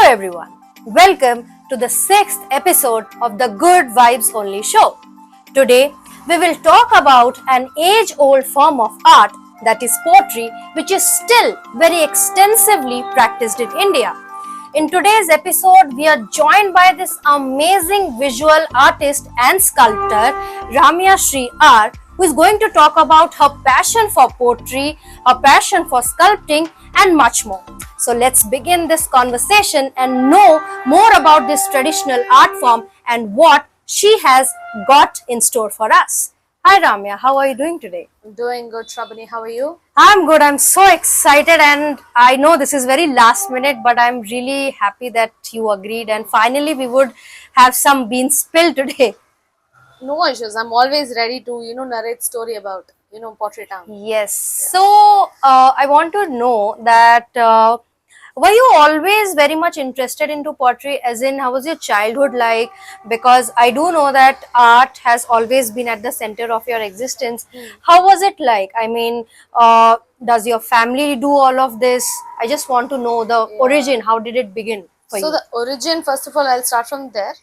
everyone, welcome to the 6th episode of the Good Vibes Only show. Today, we will talk about an age old form of art, that is poetry, which is still very extensively practiced in India. In today's episode, we are joined by this amazing visual artist and sculptor, Ramya Shri R, who is going to talk about her passion for poetry, her passion for sculpting, and much more. So let's begin this conversation and know more about this traditional art form and what she has got in store for us. Hi Ramya, how are you doing today? I'm doing good, Shrabani. How are you? I'm good. I'm so excited, and I know this is very last minute, but I'm really happy that you agreed. And finally, we would have some beans spilled today. No issues. I'm always ready to, narrate story about, Pottery Town. Yes. So, I want to know that were you always very much interested into pottery? As in, how was your childhood like? Because I do know that art has always been at the center of your existence. How was it like? I mean, does your family do all of this? I just want to know the origin. How did it begin for So you? the origin, first of all, I'll start from there.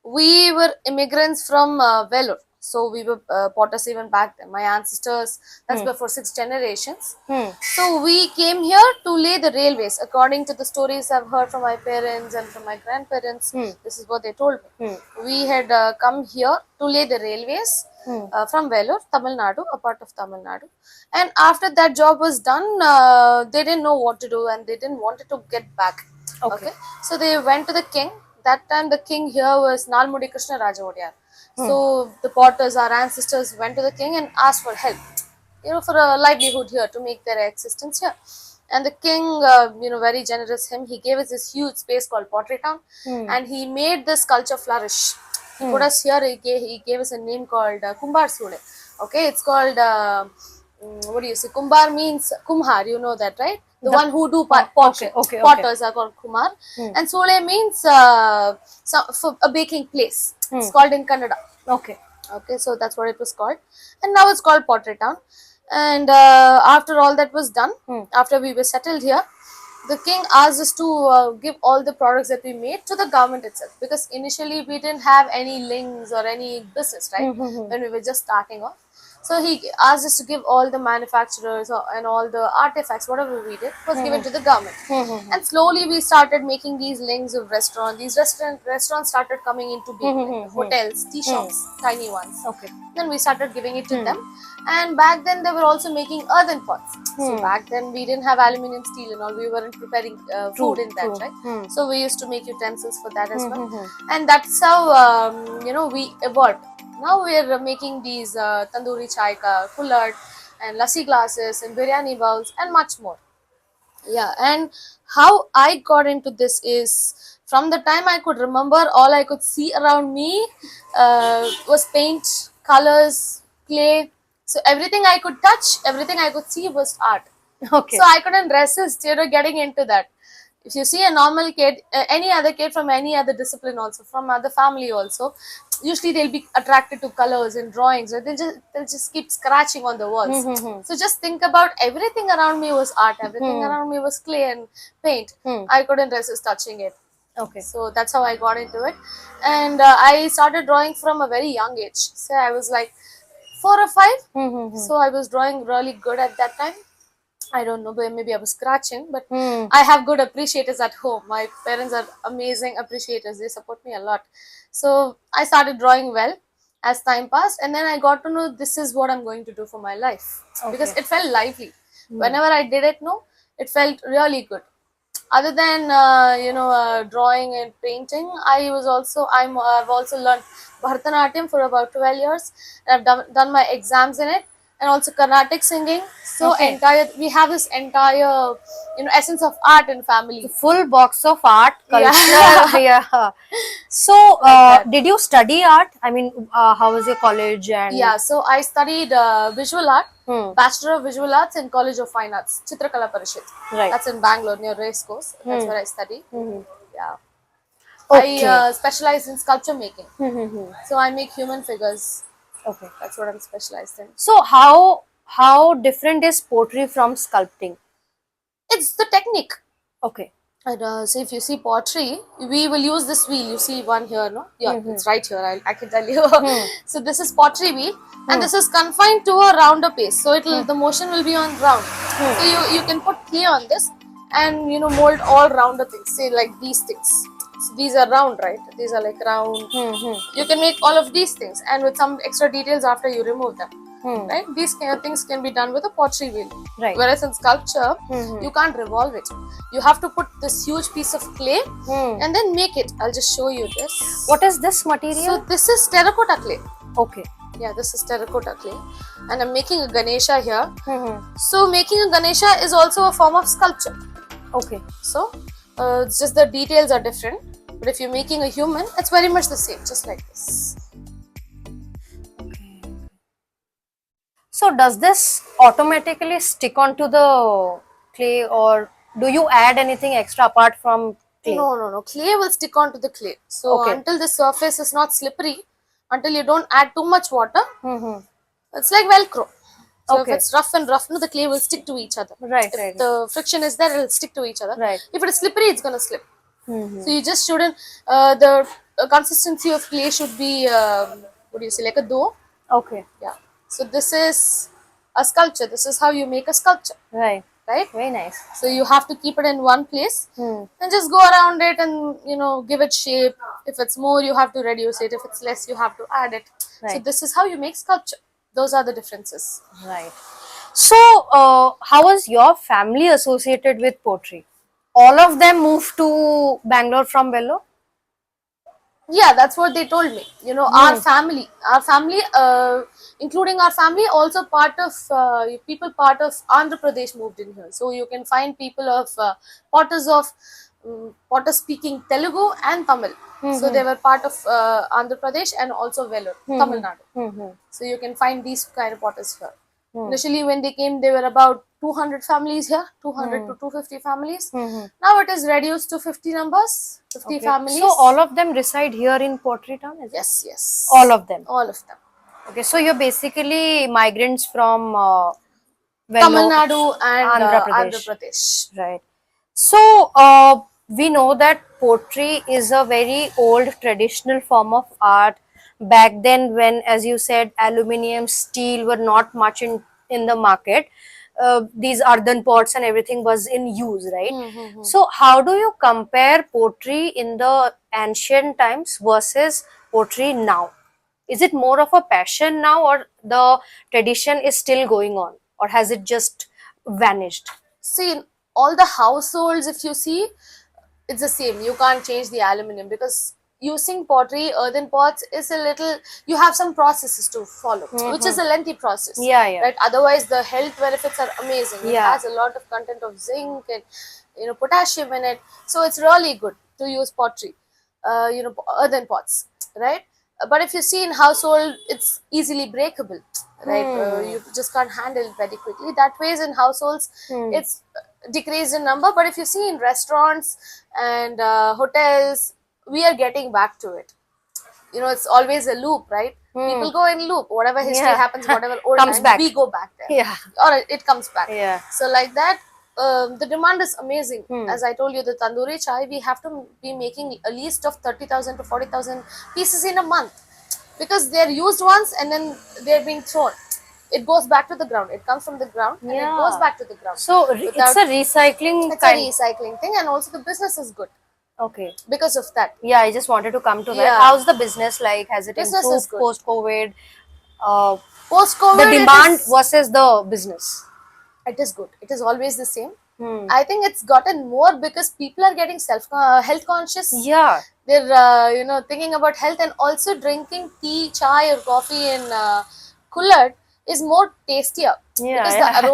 We were immigrants from Vellore. So we were potters even back then. My ancestors, that's before 6 generations. So we came here to lay the railways. According to the stories I've heard from my parents and from my grandparents, this is what they told me. We had come here to lay the railways from Vellore, Tamil Nadu, a part of Tamil Nadu. And after that job was done, they didn't know what to do and they didn't want to get back. Okay. So they went to the king. That time the king here was Nalmudi Krishna Raja Odiyar. So the potters, our ancestors, went to the king and asked for help, for a livelihood here to make their existence here. And the king, very generous him, he gave us this huge space called Pottery Town, and he made this culture flourish. He put us here. He gave us a name called Kumbar Sule. Okay, it's called what do you say? Kumbar means Kumhar. You know that, right? The one who do pottery. Potters are called Kumar, and Sole means for a baking place. It's called in Kannada. Okay. Okay, so that's what it was called, and now it's called Pottery Town. And after all that was done, after we were settled here, the king asked us to give all the products that we made to the government itself, because initially we didn't have any links or any business, right? When we were just starting off. So he asked us to give all the manufacturers and all the artifacts, whatever we did, was given to the government. And slowly we started making these links of restaurants. These restaurants started coming into being, hotels, tea shops, tiny ones. Okay. Then we started giving it to them. And back then they were also making earthen pots. So back then we didn't have aluminium, steel and all. We weren't preparing food in that, right? So we used to make utensils for that as well. And that's how, we evolved. Now we are making these tandoori chai ka, kullad and lassi glasses and biryani bowls and much more. Yeah, and how I got into this is from the time I could remember, all I could see around me was paint, colors, clay. So everything I could touch, everything I could see was art. Okay. So I couldn't resist, getting into that. If you see a normal kid, any other kid from any other discipline also, from other family also, usually they'll be attracted to colors and drawings, or they'll just keep scratching on the walls. So just think about, everything around me was art, everything around me was clay and paint. I couldn't resist touching it. Okay. So that's how I got into it, and I started drawing from a very young age. So I was like 4 or 5. So I was drawing really good at that time. I don't know, but maybe I was scratching, but I have good appreciators at home. My parents are amazing appreciators. They support me a lot. So I started drawing well as time passed, and then I got to know this is what I'm going to do for my life, because it felt lively. Whenever I did it, it felt really good. Other than drawing and painting, I've also learned Bharatanatyam for about 12 years, and I've done my exams in it, and also Carnatic singing. So we have this entire essence of art in family. Full box of art, culture. Yeah. So, did you study art? I mean, how was your college? And Yeah, so I studied visual art, Bachelor of Visual Arts in College of Fine Arts, Chitrakala Parishad. Right. That's in Bangalore near Racecourse. That's where I study. Yeah. Okay. I specialize in sculpture making. So I make human figures. Okay. That's what I'm specialized in. So, how different is pottery from sculpting? It's the technique. Okay. And so if you see pottery, we will use this wheel. You see one here, no? Yeah, it's right here. I can tell you. So this is pottery wheel, and this is confined to a rounder pace. So it'll the motion will be on round. So you can put clay on this, and mold all rounder things. Say like these things. So these are round, right? These are like round. You can make all of these things, and with some extra details after you remove them. Right? These kind of things can be done with a pottery wheel. Right. Whereas in sculpture, you can't revolve it. You have to put this huge piece of clay and then make it. I'll just show you this. What is this material? So this is terracotta clay. Okay. Yeah, this is terracotta clay. And I'm making a Ganesha here. So making a Ganesha is also a form of sculpture. Okay. So it's just the details are different. But if you're making a human, it's very much the same, just like this. So does this automatically stick onto the clay, or do you add anything extra apart from clay? No. Clay will stick onto the clay. So Okay. until the surface is not slippery, until you don't add too much water, Mm-hmm. it's like Velcro. So Okay. if it's rough and rough, no, the clay will stick to each other. Right, If right. the friction is there, it'll stick to each other. Right. If it is slippery, it's gonna slip. Mm-hmm. So you just shouldn't. The consistency of clay should be what do you say, like a dough. Okay. Yeah. So this is a sculpture. This is how you make a sculpture, Right. right? Very nice. So you have to keep it in one place Hmm. and just go around it and give it shape. If it's more, you have to reduce it. If it's less, you have to add it. So Right. this is how you make sculpture. Those are the differences. Right. So, how was your family associated with pottery? All of them moved to Bangalore from Vellore? Yeah, that's what they told me. Our family, including our family, also part of people part of Andhra Pradesh moved in here. So you can find people of potters speaking Telugu and Tamil. So they were part of Andhra Pradesh and also Vellore, Tamil Nadu. Mm-hmm. So you can find these kind of potters here. Initially, when they came, there were about 200 families here, 200 to 250 families. Now it is reduced to 50 numbers, 50 families. So, all of them reside here in Pottery Town, is it? Yes. All of them. All of them. Okay, so you're basically migrants from Tamil Vellore. Nadu and Andhra Pradesh. Andhra Pradesh. Right. So, we know that pottery is a very old traditional form of art. Back then, when, as you said, aluminium, steel were not much in the market, these earthen pots and everything was in use, right? So, how do you compare pottery in the ancient times versus pottery now? Is it more of a passion now, or the tradition is still going on, or has it just vanished? See, in all the households, if you see, it's the same. You can't change the aluminium because using pottery, earthen pots is a little. You have some processes to follow, which is a lengthy process. Yeah. Right. Otherwise, the health benefits are amazing. It Yeah. has a lot of content of zinc and potassium in it, so it's really good to use pottery. Earthen pots, right? But if you see in household, it's easily breakable, right? You just can't handle it very quickly. That ways in households, it's decreased in number. But if you see in restaurants and hotels, we are getting back to it. It's always a loop, right? People go in loop. Whatever history Yeah. happens, whatever old Comes times, back. we go back there. Yeah. Or it comes back. Yeah. So like that, the demand is amazing. As I told you, the tandoori chai, we have to be making a list of 30,000 to 40,000 pieces in a month because they're used once and then they're being thrown. It goes back to the ground. It comes from the ground and it Yeah. goes back to the ground. So it's a recycling It's a recycling thing, and also the business is good Okay. because of that. Yeah, I just wanted to come to that. Yeah. How's the business like? Has it Business is improved good. post-COVID? Post-COVID, The demand versus the business. it is good. It is always the same. I think it's gotten more because people are getting health conscious. Yeah. They're thinking about health, and also drinking tea, chai or coffee in cooler is more tastier Yeah, because yeah. the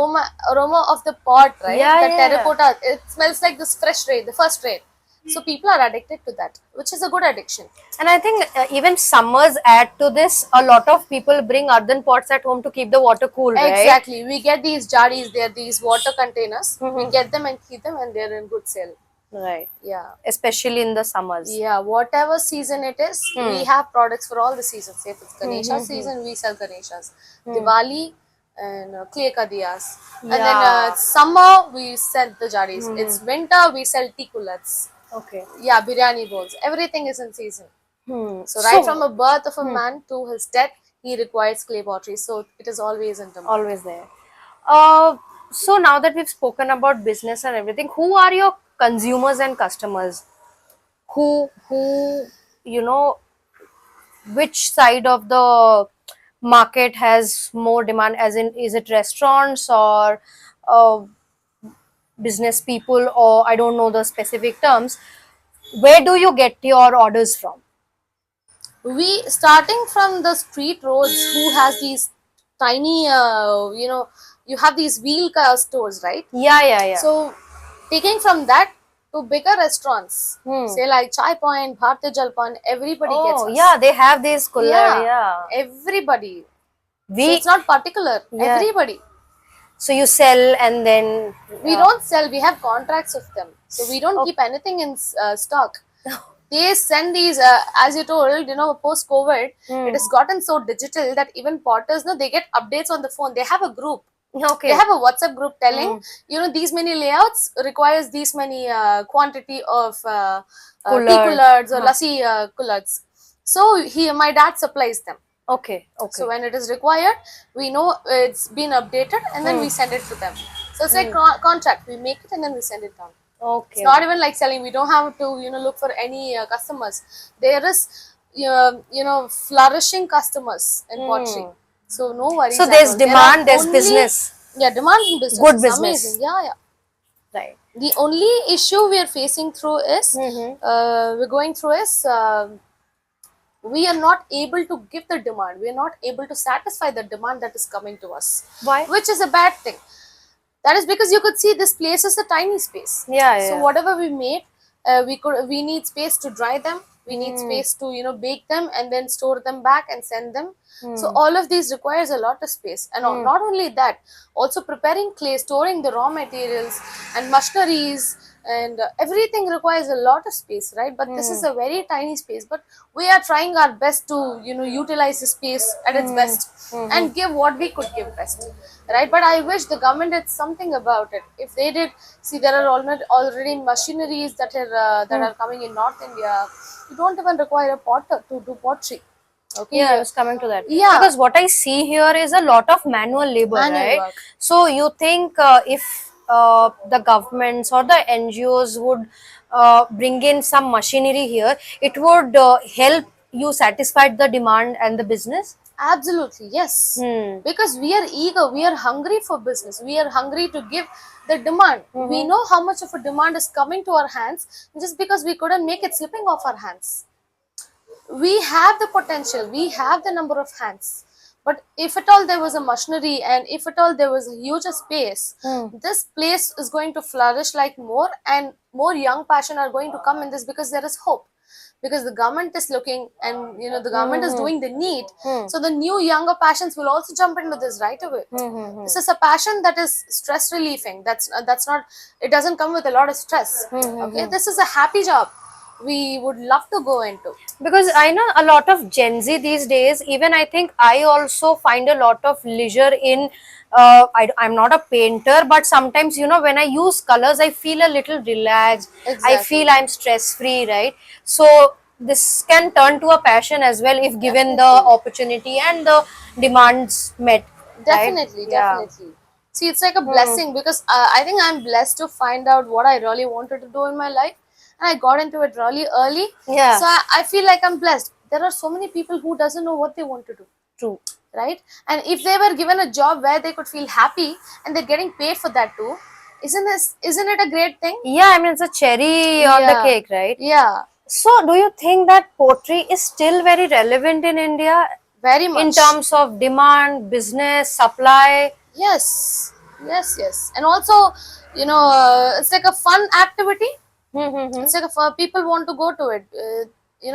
aroma of the pot, right? Yeah, the yeah. terracotta, it smells like this fresh rain, the first rain. So people are addicted to that, which is a good addiction. And I think even summers add to this. A lot of people bring earthen pots at home to keep the water cool, right? Exactly. We get these jadis, they're these water containers. We get them and keep them, and they're in good sale. Right. Yeah. Especially in the summers. Yeah, whatever season it is, we have products for all the seasons. If it's Ganesha season, we sell Ganeshas. Diwali, and clay kadiyas. And then Yeah. summer we sell the jaris. It's winter we sell tikulats. Okay. Yeah, biryani bowls. Everything is in season. So right from the birth of a man to his death, he requires clay pottery. So it is always in demand. Always there. So now that we've spoken about business and everything, who are your consumers and customers? Who you know, which side of the market has more demand? As in, is it restaurants or uh, business people, or I don't know the specific terms. Where do you get your orders from? We starting from the street roads who has these tiny you have these wheel car stores, right? Yeah, yeah, yeah. So taking from that to bigger restaurants, say like Chai Point, Bharti Jalpan, everybody gets Oh, us. yeah, they have this cooler. Yeah, Yeah. everybody. So We it's not particular. Yeah. Everybody. So you sell and then We don't sell. We have contracts with them, so we don't keep anything in stock. They send these, as you told, post COVID, it has gotten so digital that even potters, no, they get updates on the phone. They have a group. Okay. They have a WhatsApp group telling, these many layouts requires these many quantity of tea coolers or lassi coolers. So my dad supplies them. Okay. Okay. So when it is required, we know it's been updated, and then we send it to them. So it's like contract. We make it and then we send it down. Okay. It's not even like selling. We don't have to look for any customers. There is flourishing customers in pottery. So no worries. So there's demand, there's business. Yeah, demand in business. Good is business. Amazing. Yeah, yeah. Right. The only issue we are facing through is we're going through is we are not able to give the demand. We are not able to satisfy the demand that is coming to us. Why? Which is a bad thing. That is because you could see this place is a tiny space. Yeah, So yeah. whatever we made, we need space to dry them. We need space to bake them and then store them back and send them. So all of these requires a lot of space. And not only that, also preparing clay, storing the raw materials and machineries and everything requires a lot of space, right? But this is a very tiny space. But we are trying our best to utilize the space at its best and give what we could give best, right? But I wish the government did something about it. If they did, see, there are already machineries that are coming in North India. You don't even require a potter to do pottery. Okay. Yeah, I was coming to that. Yeah. Because what I see here is a lot of manual labor, right? Work. So you think if the governments or the NGOs would bring in some machinery here, it would help you satisfy the demand and the business? Absolutely, yes. Because we are eager, we are hungry for business, we are hungry to give the demand. We know how much of a demand is coming to our hands just because we couldn't make it slipping off our hands. We have the potential, we have the number of hands. But if at all there was a machinery and if at all there was a huge space, this place is going to flourish like more, and more young passion are going to come in this because there is hope. Because the government is looking and the government is doing the need, so the new younger passions will also jump into this right away. This is a passion that is stress relieving. That's not, it doesn't come with a lot of stress. Okay, this is a happy job we would love to go into. Because I know a lot of Gen Z these days, even I think I also find a lot of leisure in I'm not a painter, but sometimes when I use colors I feel a little relaxed. I feel I'm stress free, right? So this can turn to a passion as well if given the opportunity and the demands met. Definitely, right? Yeah. definitely. See, it's like a blessing because I think I'm blessed to find out what I really wanted to do in my life, and I got into it really early. Yeah. So I feel like I'm blessed. There are so many people who doesn't know what they want to do. True. Right? And if they were given a job where they could feel happy and they're getting paid for that too, isn't it a great thing? Yeah, I mean it's a cherry on the cake, right? Yeah. So do you think that pottery is still very relevant in India? Very much. In terms of demand, business, supply? Yes. Yes, yes. And also, it's like a fun activity. It's like people want to go to it.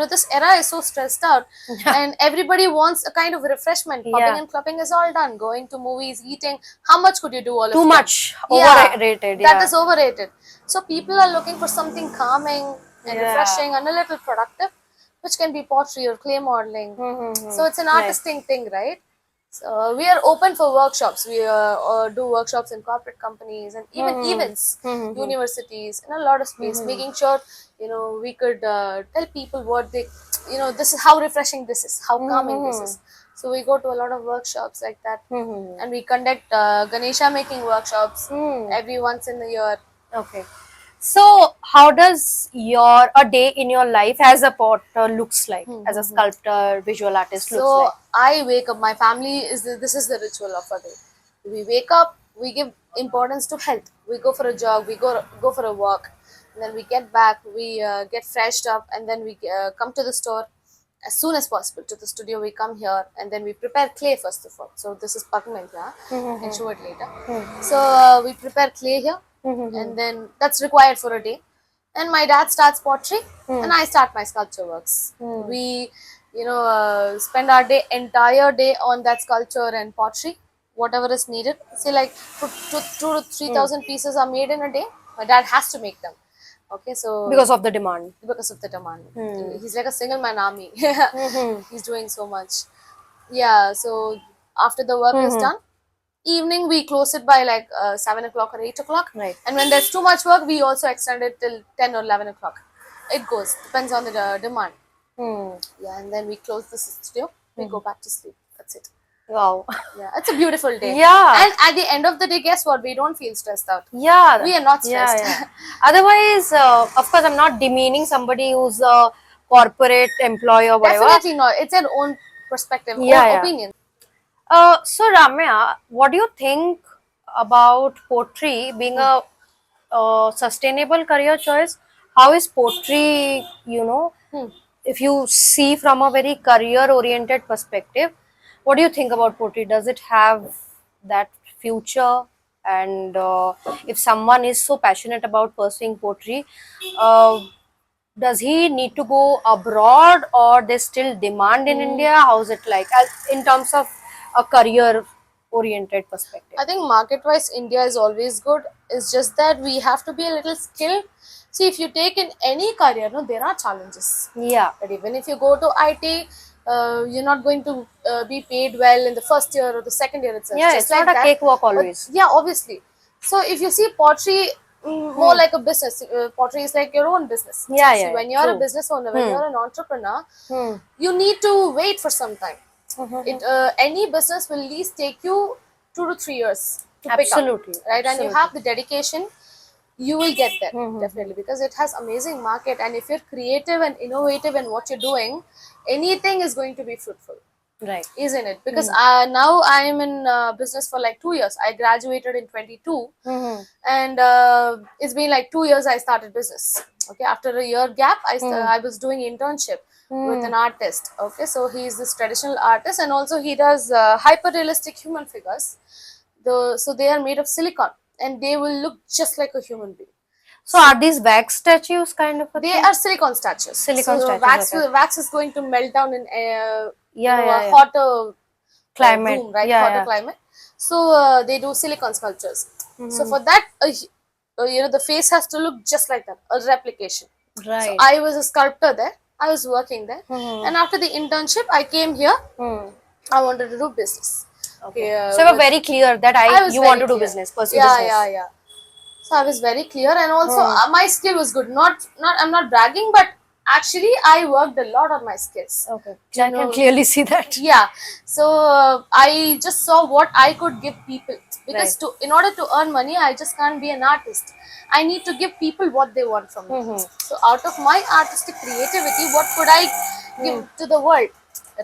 This era is so stressed out, and everybody wants a kind of refreshment. Popping and clubbing is all done. Going to movies, eating. How much could you do all of that? Too much. Overrated. That is overrated. So people are looking for something calming and refreshing and a little productive, which can be pottery or clay modeling. So it's an artistic thing, right? So we are open for workshops. We do workshops in corporate companies and even events, universities, and a lot of space, making sure we could tell people what they, this is how refreshing this is, how calming this is. So we go to a lot of workshops like that, and we conduct Ganesha making workshops every once in a year. Okay. So, how does a day in your life as a potter looks like, as a sculptor, visual artist looks So like? I wake up. My family this is the ritual of a day. We wake up. We give importance to health. We go for a jog. We go for a walk. And then we get back. We get freshed up, and then we come to the store as soon as possible to the studio. We come here, and then we prepare clay first of all. So this is pigment, yeah. I can show it later. So we prepare clay here, and then that's required for a day. And my dad starts pottery, and I start my sculpture works. We spend our entire day on that sculpture and pottery, whatever is needed. Say like 2 to 3,000 pieces are made in a day. My dad has to make them. Okay, so Because of the demand. because of the demand, he's like a single man army. He's doing so much. Yeah, so after the work is done, evening we close it by like 7 o'clock or 8 o'clock. Right. And when there's too much work, we also extend it till 10 or 11 o'clock. It goes, depends on the demand. Yeah, and then we close the studio, we go back to sleep. That's it. Wow. Yeah, it's a beautiful day. Yeah. And at the end of the day, guess what? We don't feel stressed out. Yeah. We are not Yeah, stressed. yeah. Otherwise, of course, I'm not demeaning somebody who's a corporate employee or whatever. Definitely not. It's an own perspective, Yeah, own yeah. opinion. So Ramya, what do you think about pottery being a sustainable career choice? How is pottery, if you see from a very career-oriented perspective, what do you think about pottery? Does it have that future? And if someone is so passionate about pursuing pottery, uh, does he need to go abroad, or there's still demand in India? How's it like in terms of a career oriented perspective? I think market wise, India is always good. It's just that we have to be a little skilled. See, if you take in any career, no, there are challenges. Yeah. But even if you go to IT, you're not going to be paid well in the first year or the second year itself. Yeah, just it's like not a that. cakewalk But always. yeah, obviously. So if you see pottery, more like a business. Pottery is like your own business. Yeah, See, yeah, when you're true. a business owner, when you're an entrepreneur, Hmm. you need to wait for some time. Any business will at least take you 2 to 3 years to pick Absolutely. up, right? And you Absolutely. have the dedication, you will get there definitely, because it has amazing market. And if you're creative and innovative in what you're doing, anything is going to be fruitful, Right. isn't it? Because now I am in business for like 2 years. I graduated in 22, and it's been like 2 years I started business. Okay, after a year gap, I was doing internship with an artist. Okay, so he's this traditional artist, and also he does hyper realistic human figures. So they are made of silicon, and they will look just like a human being. So are these wax statues kind of a They thing? are silicon statues. Silicon so statues, okay. wax is going to melt down in Yeah. a hotter Climate. room, right? Yeah, Hotter yeah. climate. So they do silicon sculptures. So for that, the face has to look just like that, a replication. Right. So I was a sculptor there. I was working there, and after the internship, I came here. I wanted to do business. Okay. So you were very clear that you want to do business, pursue business. Yeah. So I was very clear, and also my skill was good. I'm not bragging, but actually I worked a lot on my skills. Okay. I can clearly see that. Yeah. So I just saw what I could give people, because in order to earn money, I just can't be an artist. I need to give people what they want from me. So out of my artistic creativity, what could I give to the world,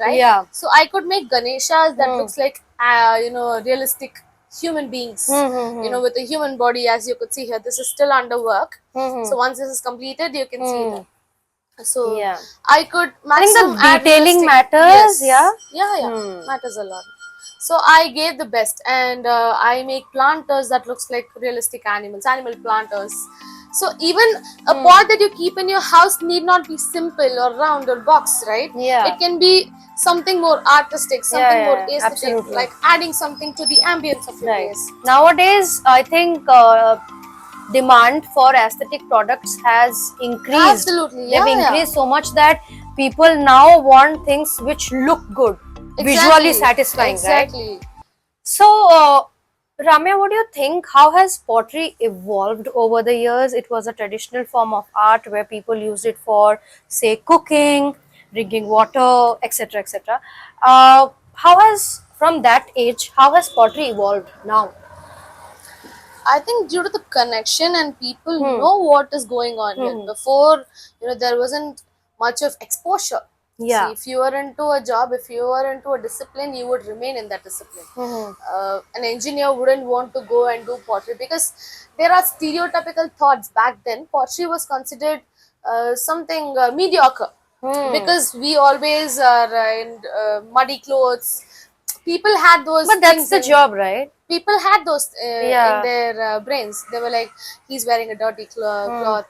right? Yeah. So I could make Ganeshas that looks like realistic human beings, with a human body. As you could see here, this is still under work. So once this is completed, you can see that. So Yeah. I could I think the maximum add detailing realistic- matters, Yes. Yeah. Matters a lot. So I gave the best, and I make planters that looks like realistic animal planters. So even a pot that you keep in your house need not be simple or round or box, right? Yeah. It can be something more artistic, something more aesthetic, absolutely. like adding something to the ambience of your Right. place. Nowadays, I think demand for aesthetic products has increased. Absolutely, They've yeah. increased so much that people now want things which look good. visually satisfying, right? Exactly. So, Ramya, what do you think? How has pottery evolved over the years? It was a traditional form of art where people used it for, say, cooking, drinking water, etc., etc. How has, from that age, how has pottery evolved now? I think due to the connection and people Hmm. know what is going on here. Before, there wasn't much of exposure. See, Yeah. if you were into a job, if you were into a discipline, you would remain in that discipline. An engineer wouldn't want to go and do pottery because there are stereotypical thoughts back then. Pottery was considered something mediocre because we always are in muddy clothes. People had those But that's things the in job, right? people had those in Yeah. their brains. They were like, he's wearing a dirty cloth,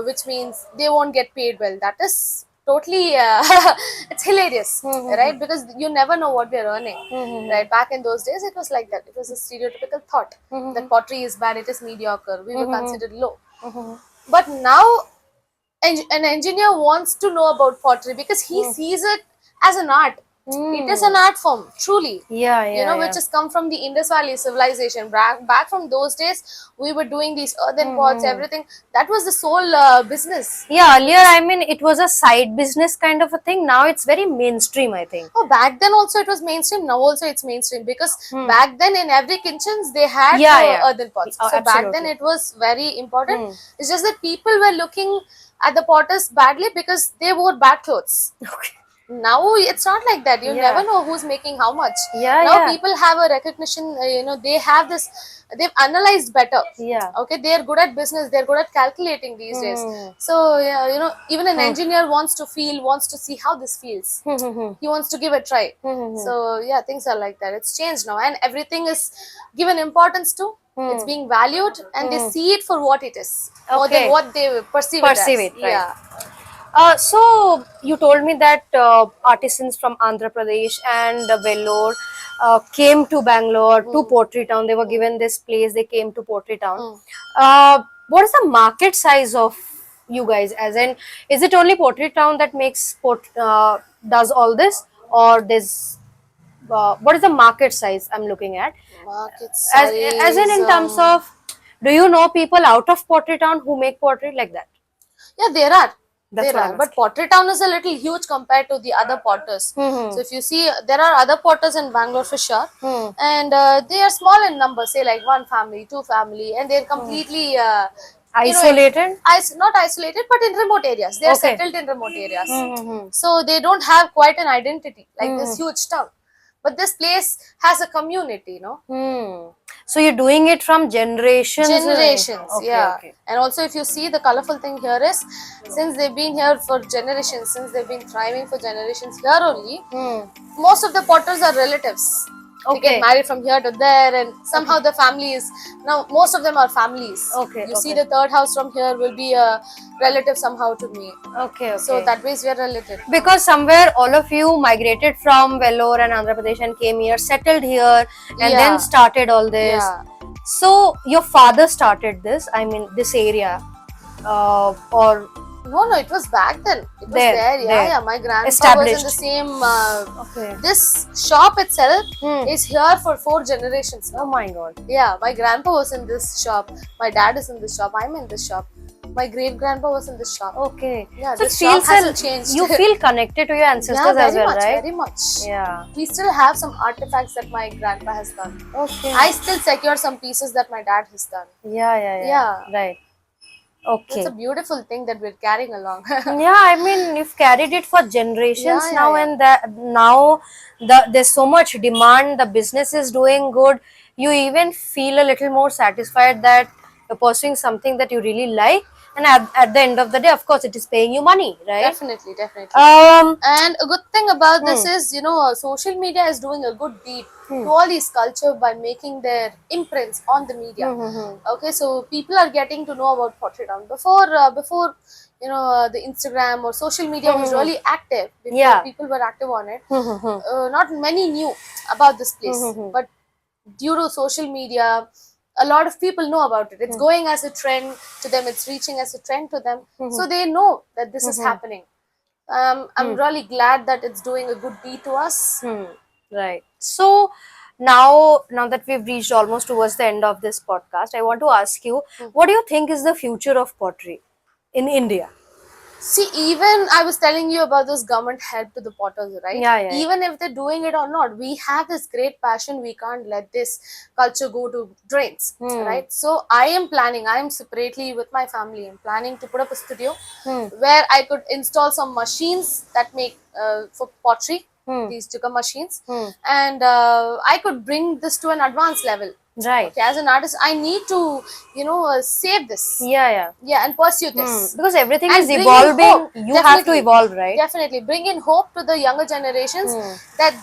which means they won't get paid well. That is totally it's hilarious, right? Because you never know what they're earning, right? Back in those days it was like that. It was a stereotypical thought that pottery is bad, it is mediocre, we were considered low. But now an engineer wants to know about pottery because he sees it as an art. It is an art form, truly. Yeah, yeah, Which yeah. has come from the Indus Valley civilization. Back from those days, we were doing these earthen pots, everything. That was the sole business. Yeah, earlier, I mean, it was a side business kind of a thing. Now it's very mainstream, I think. Oh, back then also it was mainstream. Now also it's mainstream because back then in every kitchens they had Yeah, yeah. earthen pots. Oh, So back then absolutely. it was very important. It's just that people were looking at the potters badly because they wore bad clothes. Okay. Now it's not like that. You Yeah. never know who's making how much. Yeah, Now yeah. people have a recognition. They have this. They've analyzed better. Yeah. Okay, they're good at business. They're good at calculating these days. So yeah, even an engineer wants to see how this feels. He wants to give a try. So yeah, things are like that. It's changed now, and everything is given importance to. It's being valued, and they see it for what it is, more Okay. than what they perceive, Perceive it as. it, right. Yeah. So you told me that artisans from Andhra Pradesh and Vellore came to Bangalore, to Pottery Town. They were given this place. They came to Pottery Town. What is the market size of you guys? As in, is it only Pottery Town that does all this, or there's what is the market size I'm looking at? Market As size. in terms of, do you know people out of Pottery Town who make pottery like that? Yeah, there are. That's what I'm But Pottery Town is a little huge compared to the other potters. So if you see, there are other potters in Bangalore for sure, and they are small in number. Say like one family, two family, and they're completely Isolated? not isolated, but in remote areas. They are Okay. settled in remote areas, so they don't have quite an identity like this huge town. But this place has a community, So you're doing it from generations? generations. Okay, Yeah. okay. And also if you see, the colorful thing here is, since they've been here for generations, since they've been thriving for generations here only, most of the potters are relatives. They Okay. get married from here to there, and somehow the family is, now most of them are families. Okay, You see okay. the third house from here will be a relative somehow to me. Okay, okay. So that ways we are related. Because somewhere all of you migrated from Vellore and Andhra Pradesh and came here, settled here, and Yeah. then started all this. Yeah. So your father started this, I mean, this area, or No, it was back then. It was There, there. Yeah, there. yeah. My grandpa was Established. in the same. Okay. This shop itself is here for 4 generations now. Oh my god. Yeah, my grandpa was in this shop. My dad is in this shop. I'm in this shop. My great grandpa was in this shop. Okay. Yeah, so this it shop feels hasn't changed. you feel connected to your ancestors Yeah, as very well, much, right? very much. Yeah. We still have some artifacts that my grandpa has done. Okay. I still secure some pieces that my dad has done. Yeah. Yeah. Right. Okay. It's a beautiful thing that we're carrying along. Yeah, I mean, you've carried it for generations Yeah, now, yeah. and there's so much demand. The business is doing good. You even feel a little more satisfied that you're pursuing something that you really like, and at the end of the day, of course, it is paying you money, right? Definitely. And a good thing about this is, social media is doing a good deed to all these culture by making their imprints on the media. Okay, so people are getting to know about Pottery Town. Before the Instagram or social media was really active. Before Yeah. people were active on it. Not many knew about this place, but due to social media, a lot of people know about it. It's going as a trend to them. It's reaching as a trend to them. So they know that this is happening. I'm really glad that it's doing a good deed to us. Right. So now that we've reached almost towards the end of this podcast, I want to ask you, what do you think is the future of pottery in India? See, even I was telling you about this government help to the potters, right? Yeah, yeah, yeah. Even if they're doing it or not, we have this great passion. We can't let this culture go to drains, right? So I am planning. I am separately with my family. I'm planning to put up a studio where I could install some machines that make for pottery, these Jugga machines, and I could bring this to an advanced level. Right. Okay, as an artist, I need to, save this. Yeah, yeah. Yeah, and pursue this. Because everything And is bring in evolving, hope. you have to Definitely. evolve, right? Definitely. Bring in hope to the younger generations that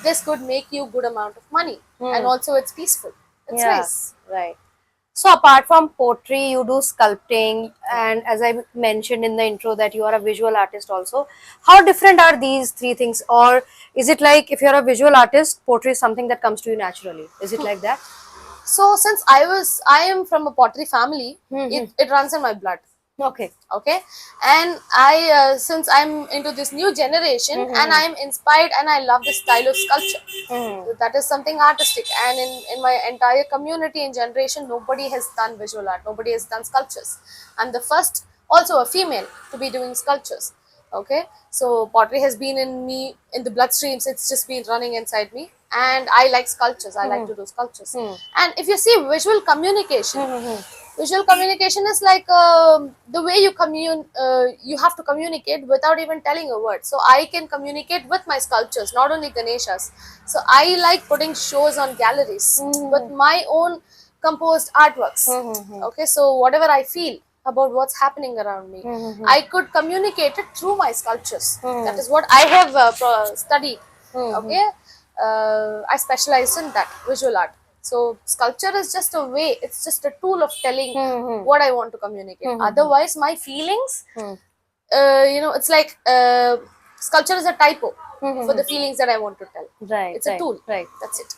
this could make you good amount of money. And also it's peaceful. It's Yeah, nice. right. So apart from pottery, you do sculpting, and as I mentioned in the intro that you are a visual artist also. How different are these three things? Or is it like if you're a visual artist, pottery is something that comes to you naturally? Is it like that? So since I am from a pottery family, it runs in my blood. Okay. Okay, and I since I'm into this new generation and I'm inspired and I love the style of sculpture. That is something artistic, and in my entire community and generation, nobody has done visual art, nobody has done sculptures. I'm the first, also a female, to be doing sculptures. Okay, so pottery has been in me, in the bloodstreams. It's just been running inside me, and I like sculptures. I like to do sculptures. And if you see visual communication, visual communication is like the way you have to communicate without even telling a word. So I can communicate with my sculptures, not only Ganeshas. So I like putting shows on galleries with my own composed artworks. Okay, so whatever I feel about what's happening around me, I could communicate it through my sculptures. That is what I have studied. Okay, I specialize in that, visual art. So sculpture is just a way, it's just a tool of telling what I want to communicate. Otherwise, my feelings, it's like sculpture is a typo for the feelings that I want to tell. Right. It's a tool. Right. That's it.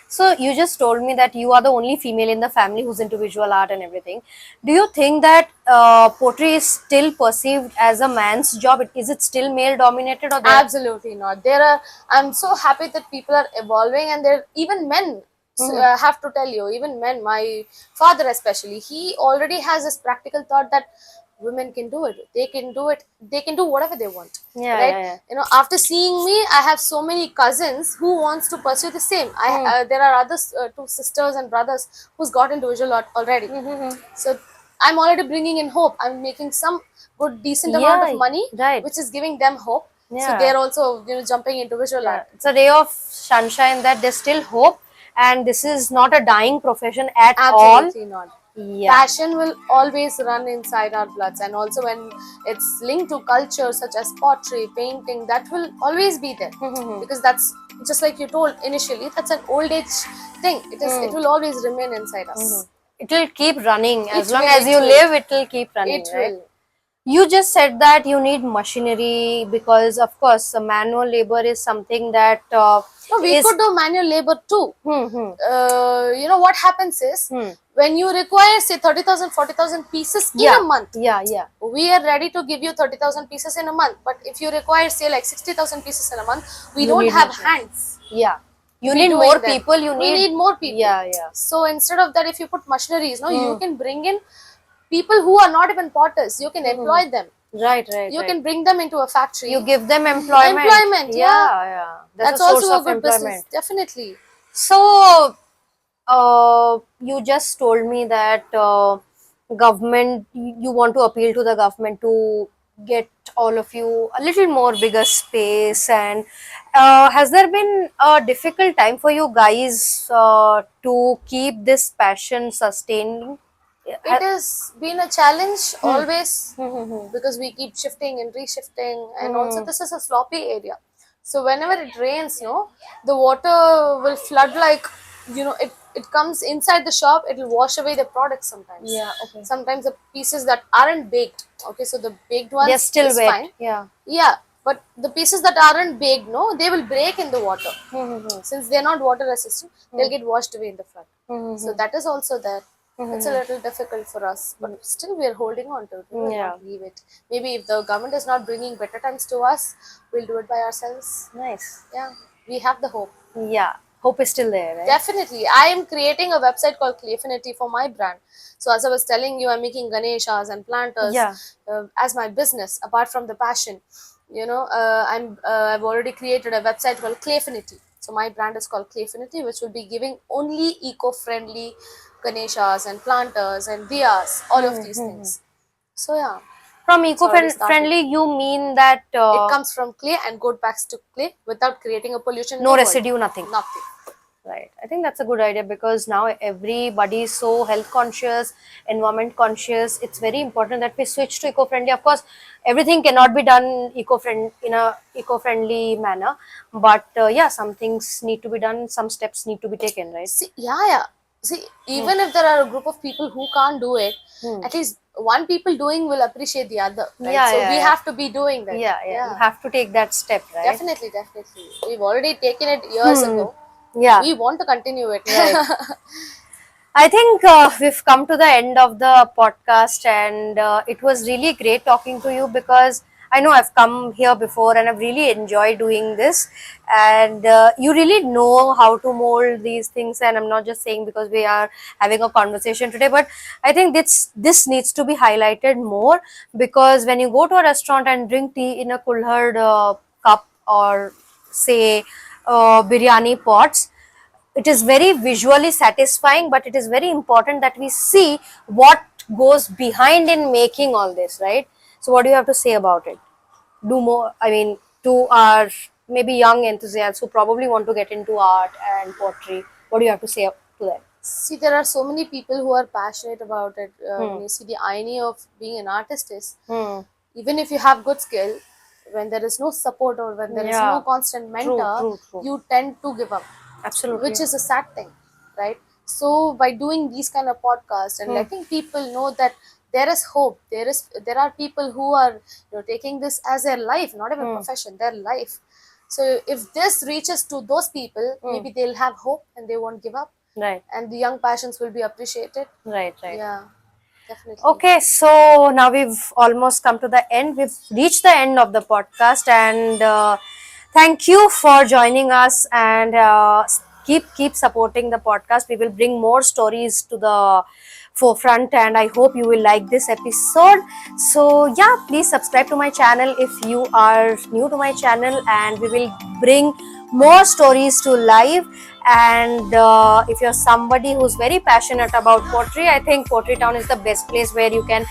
So you just told me that you are the only female in the family who's into visual art and everything. Do you think that pottery is still perceived as a man's job? Is it still male dominated or there? Absolutely not. I'm so happy that people are evolving, and there even men. Have to tell you, even men, my father especially, he already has this practical thought that women can do it. They can do it. They can do whatever they want. Yeah, right? yeah, yeah. After seeing me, I have so many cousins who wants to pursue the same. There are other two sisters and brothers who's got into visual art already. So I'm already bringing in hope. I'm making some good, decent amount Yeah, of money, right. which is giving them hope. So Yeah. they're also, jumping into visual art. It's a ray of sunshine that there's still hope, and this is not a dying profession at all. Absolutely not. Yeah. Passion will always run inside our bloods, and also when it's linked to culture such as pottery, painting, that will always be there. Because that's just like you told initially, that's an old age thing. It will always remain inside us. It will keep running as It long will, as it you will. live. It will keep running. It right? will. You just said that you need machinery because, of course, manual labor is something that No, we is. could do manual labor too. Hmm. What happens is when you require say 30,000, 40,000 pieces in a month, Yeah, yeah. we are ready to give you 30,000 pieces in a month. But if you require say like 60,000 pieces in a month, we You don't need have machinery. hands. Yeah. You to be need doing more that. people. We need more people. Yeah, yeah. So instead of that, if you put machineries, you can bring in people who are not even potters. You can employ them. Right. You can bring them into a factory. You give them employment. Employment, Yeah. That's a source also a of good employment. business. Definitely. So, you just told me that government, you want to appeal to the government to get all of you a little more bigger space. And has there been a difficult time for you guys to keep this passion sustaining? It has been a challenge always because we keep shifting and reshifting, and also this is a sloppy area. So whenever it rains, the water will flood like, it comes inside the shop, it will wash away the products sometimes. Yeah, okay. Sometimes the pieces that aren't baked, okay, so the baked ones They're still is wet. fine. Yeah. Yeah, but the pieces that aren't baked, they will break in the water. Since they're not water resistant, they'll get washed away in the flood. So that is also there. It's a little difficult for us, but still we are holding on to it. We will not leave it. Maybe if the government is not bringing better times to us, we'll do it by ourselves. Nice. Yeah, we have the hope. Yeah, hope is still there, right? Definitely. I am creating a website called Clayfinity for my brand. So as I was telling you, I'm making Ganeshas and planters Yeah. as my business apart from the passion. I've already created a website called Clayfinity. So my brand is called Clayfinity, which will be giving only eco-friendly Ganeshas and planters and diyas, all of these things. So yeah, From it's already started. eco-friendly, you mean that It comes from clay and goes back to clay without creating a pollution in no the world. residue, nothing. Nothing. Right. I think that's a good idea because now everybody is so health conscious, environment conscious. It's very important that we switch to eco-friendly. Of course, everything cannot be done in a eco-friendly manner, but yeah, some things need to be done. Some steps need to be taken. Right. See, yeah. See, even if there are a group of people who can't do it, at least one people doing will appreciate the other, right? Yeah, So yeah, we yeah. have to be doing that. Yeah. You have to take that step, right? Definitely, definitely. We've already taken it years ago. Yeah. We want to continue it. I think we've come to the end of the podcast, and it was really great talking to you because I know I've come here before and I've really enjoyed doing this. And you really know how to mold these things. And I'm not just saying because we are having a conversation today, but I think this needs to be highlighted more because when you go to a restaurant and drink tea in a kulhad cup or say biryani pots, it is very visually satisfying, but it is very important that we see what goes behind in making all this, right? So what do you have to say about it? Do more, I mean, to our maybe young enthusiasts who probably want to get into art and pottery, what do you have to say to them? See, there are so many people who are passionate about it. When you see the irony of being an artist is, even if you have good skill, when there is no support or when there is no constant mentor, True. you tend to give up. Absolutely. Which is a sad thing, right? So by doing these kind of podcasts and letting people know that there is hope, there are people who are taking this as their life, not even profession, their life. So if this reaches to those people, maybe they'll have hope and they won't give up, Right. and the young passions will be appreciated. Right. Yeah, definitely. Okay, so now we've almost come to the end. We've reached the end of the podcast, and thank you for joining us. And keep supporting the podcast. We will bring more stories to the forefront, and I hope you will like this episode. So yeah, please subscribe to my channel if you are new to my channel, and we will bring more stories to live. And if you're somebody who's very passionate about pottery, I think Pottery Town is the best place where you can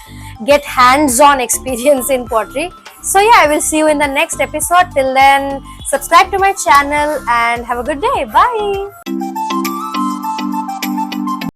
get hands-on experience in pottery. So yeah, I will see you in the next episode. Till then, subscribe to my channel and have a good day. Bye.